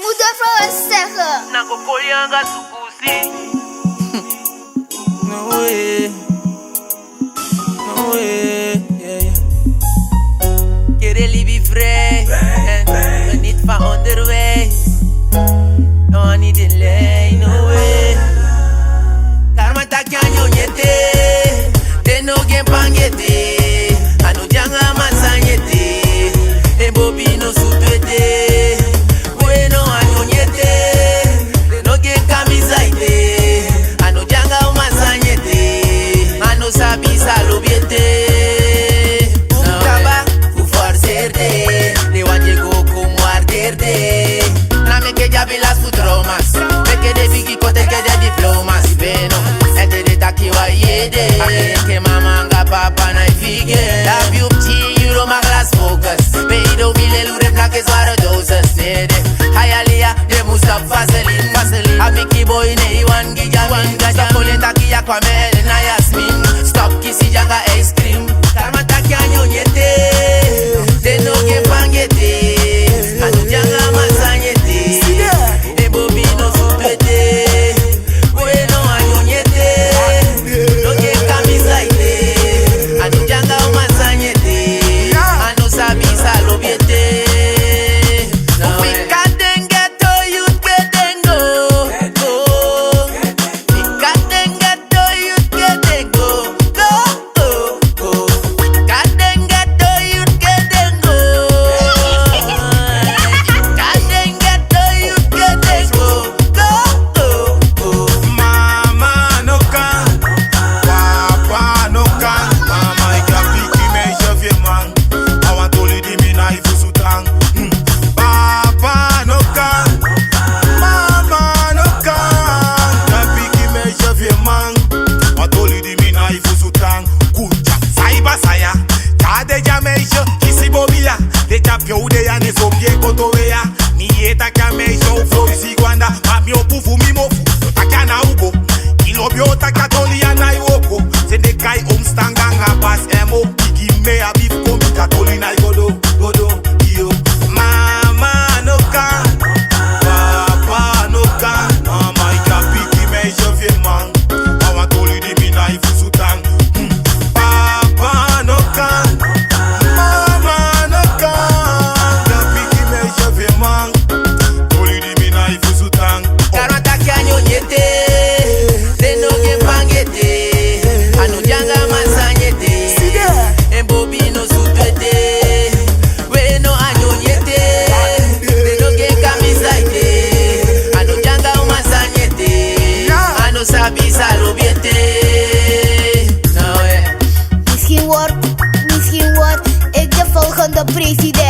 moet ervoor wat zeggen. Na kokoyanga sukusi. No way. No way. Yeah, yeah. Jullie be vrij en geniet van onderwijs. No need delay, no way. Karma takyanyo nyete, de no gen pangete. Anu janga masanyete, e bobino sutete. Bueno anyo nyete, de no gen kamizaite. Anu janga masanyete, anu sabi salubiete. Las futromas, me quedé bigi kote quedé diplomas. Beno, ete taki wa yede. Que mamanga papa na fige. La piupchi euro mag las focus. Peido bile lure plaques waren doses. Nede, hayalia de musap vaseline, vaseline. Abiki boy ne iwan giga wanga. Stop calling taki ya kwa me na Yasmin. Stop kissy janga ice cream. Karma taki anyo nyete. De no ge pangete. Anu janga masanyete. Misschien word ik de volgende president.